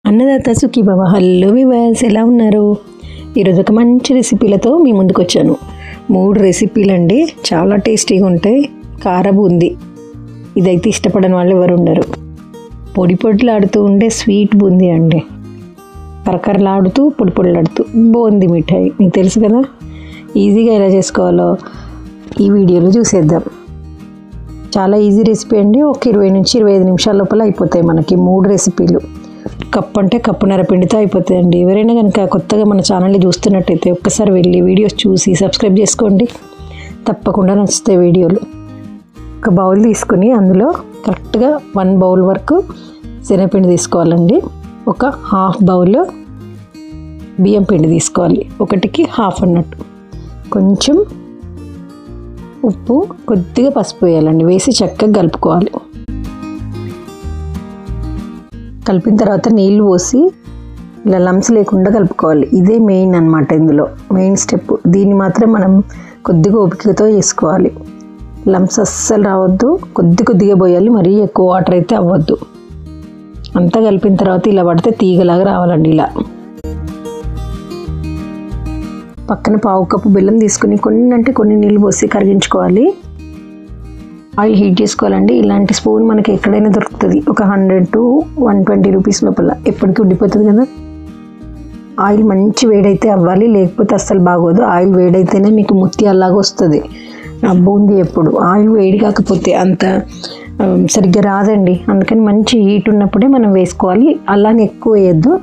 Annadata Sukhibhava. Hello viewers, ఎలా ఉన్నారు? ఈరోజు ఒక మంచి రెసిపీలతో మీ ముందుకు వచ్చాను. 3 రెసిపీలు అండి, చాలా టేస్టీగా ఉంటాయి. కార బూందీ ఇదైతే ఇష్టపడని వాళ్ళు ఎవరు ఉండరు. పొడి పొడిలాడుతూ ఉండే స్వీట్ బూందీ అండి, కరకరలాడుతూ పొడి పొడిలాడుతూ బూందీ మిఠాయి. మీకు తెలుసు కదా, ఈజీగా ఎలా చేసుకోవాలో ఈ వీడియోలో చూసేద్దాం. చాలా ఈజీ రెసిపీ అండి. ఒక 20 నుంచి 25 నిమిషాల లోపల అయిపోతాయి మనకి 3 రెసిపీలు. కప్పు అంటే కప్పున్నర పిండితో అయిపోతాయండి. ఎవరైనా కనుక కొత్తగా మన ఛానల్ని చూస్తున్నట్టయితే ఒక్కసారి వెళ్ళి వీడియోస్ చూసి సబ్స్క్రైబ్ చేసుకోండి, తప్పకుండా నచ్చుతాయి వీడియోలు. ఒక బౌల్ తీసుకుని అందులో కరెక్ట్గా 1 బౌల్ వరకు శనగపిండి తీసుకోవాలండి. ఒక హాఫ్ బౌల్ బియ్యం పిండి తీసుకోవాలి, 1కి హాఫ్ అన్నట్టు. కొంచెం ఉప్పు, కొద్దిగా పసుపు వేయాలండి, వేసి చక్కగా కలుపుకోవాలి. కలిపిన తర్వాత నీళ్ళు పోసి ఇలా లంప్స్ లేకుండా కలుపుకోవాలి. ఇదే మెయిన్ అన్నమాట, ఇందులో మెయిన్ స్టెప్. దీన్ని మాత్రం మనం కొద్దిగా ఓపికతో చేసుకోవాలి. లంప్స్ అస్సలు రావద్దు, కొద్దిగా పోయాలి, మరీ ఎక్కువ వాటర్ అయితే అవ్వద్దు. అంతా కలిపిన తర్వాత ఇలా పడితే తీగలాగా రావాలండి. ఇలా పక్కన 1/2 కప్పు బెల్లం తీసుకుని కొన్ని నీళ్ళు పోసి కరిగించుకోవాలి. ఆయిల్ హీట్ చేసుకోవాలండి. ఇలాంటి స్పూన్ మనకి ఎక్కడైనా దొరుకుతుంది, ఒక 100 to 120 రూపీస్ లోపల, ఎప్పటికీ ఉండిపోతుంది కదా. ఆయిల్ మంచి వేడైతే అవ్వాలి, లేకపోతే అస్సలు బాగోదు. ఆయిల్ వేడైతేనే మీకు ముత్యాల్లాగా వస్తుంది బూందీ. ఎప్పుడు ఆయిల్ వేడి కాకపోతే అంత సరిగ్గా రాదండి. అందుకని మంచి హీట్ ఉన్నప్పుడే మనం వేసుకోవాలి. అలానే ఎక్కువ వేయద్దు,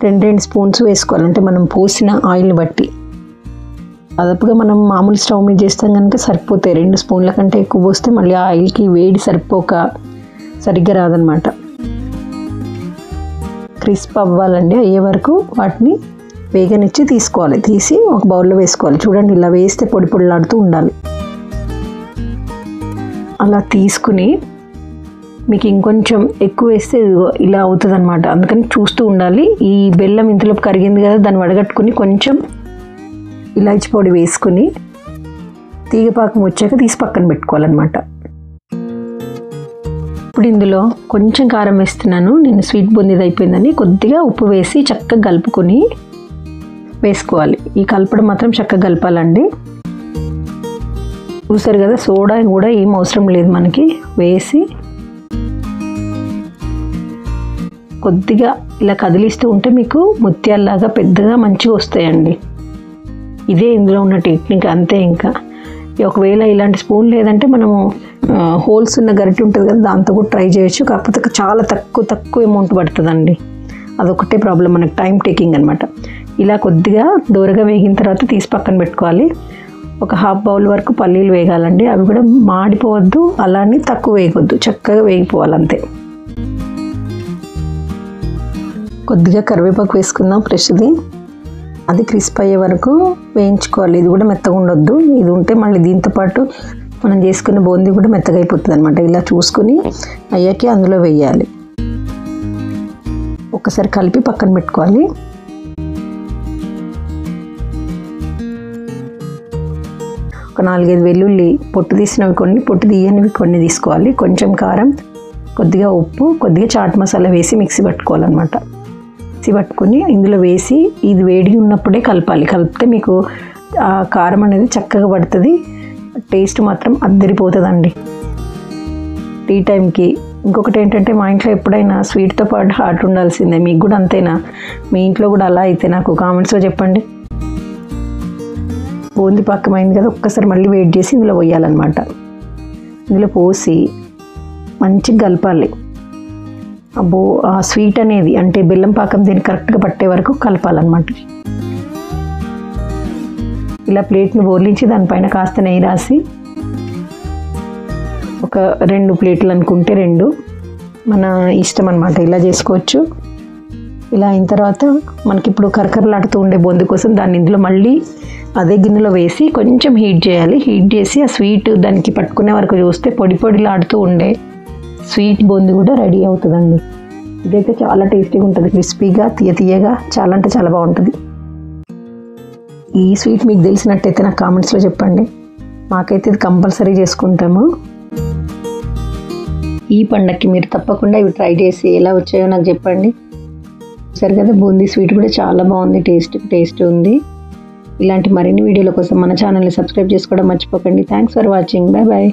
2 స్పూన్స్ వేసుకోవాలి. అంటే మనం పోసిన ఆయిల్ని బట్టి. అదపుగా మనం మామూలు స్టవ్ మీద చేస్తాం కనుక సరిపోతాయి. 2 స్పూన్ల కంటే ఎక్కువ పోస్తే మళ్ళీ ఆయిల్కి వేడి సరిపోక సరిగ్గా రాదనమాట. క్రిస్ప్ అవ్వాలండి, అయ్యే వరకు వాటిని వేగనిచ్చి తీసుకోవాలి. తీసి ఒక బౌల్లో వేసుకోవాలి. చూడండి, ఇలా వేస్తే పొడి పొడిలాడుతూ ఉండాలి. అలా తీసుకుని మీకు ఇంకొంచెం ఎక్కువ వేస్తే ఇలా అవుతుంది అనమాట. అందుకని చూస్తూ ఉండాలి. ఈ బెల్లం ఇంతలోపు కరిగింది కదా, దాన్ని వడగట్టుకుని కొంచెం ఇలాచి పొడి వేసుకుని తీగపాకం వచ్చాక తీసి పక్కన పెట్టుకోవాలన్నమాట. ఇప్పుడు ఇందులో కొంచెం కారం వేస్తున్నాను. నేను స్వీట్ బూందీది అయిపోయిందని కొద్దిగా ఉప్పు వేసి చక్కగా కలుపుకొని వేసుకోవాలి. ఈ కలపడం మాత్రం చక్కగా కలపాలండి. చూసారు కదా, సోడా కూడా ఏం అవసరం లేదు మనకి. వేసి కొద్దిగా ఇలా కదిలిస్తూ ఉంటే మీకు ముత్యాల్లాగా పెద్దగా మంచిగా వస్తాయండి. ఇదే ఇందులో ఉన్న టెక్నిక్, అంతే. ఇంకా ఒకవేళ ఇలాంటి స్పూన్ లేదంటే మనము హోల్స్ ఉన్న గరిటె ఉంటుంది కదా, దాంతో కూడా ట్రై చేయొచ్చు. కాకపోతే చాలా తక్కువ అమౌంట్ పడుతుందండి. అదొకటే ప్రాబ్లం, మనకు టైం టేకింగ్ అనమాట. ఇలా కొద్దిగా దూరగా వేగిన తర్వాత తీసి పక్కన పెట్టుకోవాలి. ఒక హాఫ్ బౌల్ వరకు పల్లీలు వేగాలండి. అవి కూడా మాడిపోవద్దు, అలానే తక్కువ వేయవద్దు, చక్కగా వేగిపోవాలి అంతే. కొద్దిగా కరివేపాకు వేసుకుందాం, ఫ్రెష్ది. అది క్రిస్ప్ అయ్యే వరకు వేయించుకోవాలి. ఇది కూడా మెత్తగా ఉండొద్దు. ఇది ఉంటే మళ్ళీ దీంతో పాటు మనం చేసుకున్న బూందీ కూడా మెత్తగా అయిపోతుంది అనమాట. ఇలా చూసుకుని అయ్యాకే అందులో వేయాలి. ఒకసారి కలిపి పక్కన పెట్టుకోవాలి. ఒక 4-5 వెల్లుల్లి పొట్టు తీసినవి కొన్ని, పొట్టు తీయనివి కొన్ని తీసుకోవాలి. కొంచెం కారం, కొద్దిగా ఉప్పు, కొద్దిగా చాట్ మసాలా వేసి మిక్సీ పట్టుకోవాలన్నమాట. పట్టుకుని ఇందులో వేసి ఇది వేడిగా ఉన్నప్పుడే కలపాలి. కలిపితే మీకు ఆ కారం అనేది చక్కగా పడుతుంది. టేస్ట్ మాత్రం అద్దరిపోతుందండి టీ టైంకి. ఇంకొకటి ఏంటంటే, మా ఇంట్లో ఎప్పుడైనా స్వీట్తో పాటు హాట్ ఉండాల్సిందే. మీకు కూడా అంతేనా? మీ ఇంట్లో కూడా అలా అయితే నాకు కామెంట్స్లో చెప్పండి. బూందీ పాకమైంది కదా, ఒక్కసారి మళ్ళీ వేడి చేసి ఇందులో పోయాలన్నమాట. ఇందులో పోసి మంచిగా కలపాలి. అబ్బో, ఆ స్వీట్ అనేది అంటే బెల్లం పాకం దీన్ని కరెక్ట్గా పట్టే వరకు కలపాలన్నమాట. ఇలా ప్లేట్ని బోర్లించి దానిపైన కాస్త నెయ్యి రాసి, ఒక 2 ప్లేట్లు అనుకుంటే 2, మన ఇష్టం అనమాట, ఇలా చేసుకోవచ్చు. ఇలా అయిన తర్వాత మనకి ఇప్పుడు కరకరలాడుతూ ఉండే బూందీ కోసం దాన్ని ఇందులో మళ్ళీ అదే గిన్నెలో వేసి కొంచెం హీట్ చేయాలి. హీట్ చేసి ఆ స్వీట్ దానికి పట్టుకునే వరకు చూస్తే పొడి పొడిలాడుతూ ఉండే స్వీట్ బూందీ కూడా రెడీ అవుతుందండి. ఇదైతే చాలా టేస్టీగా ఉంటుంది, క్రిస్పీగా, తీయగా, చాలా అంటే చాలా బాగుంటుంది. ఈ స్వీట్ మీకు తెలిసినట్టయితే నాకు కామెంట్స్లో చెప్పండి. మాకైతే ఇది కంపల్సరీ చేసుకుంటాము. ఈ పండగకి మీరు తప్పకుండా ఇవి ట్రై చేసి ఎలా వచ్చాయో నాకు చెప్పండి. సరే కదా, బూందీ స్వీట్ కూడా చాలా బాగుంది, టేస్ట్ ఉంది. ఇలాంటి మరిన్ని వీడియోల కోసం మన ఛానల్ని సబ్స్క్రైబ్ చేసుకోవడం మర్చిపోకండి. Thanks for watching. Bye bye.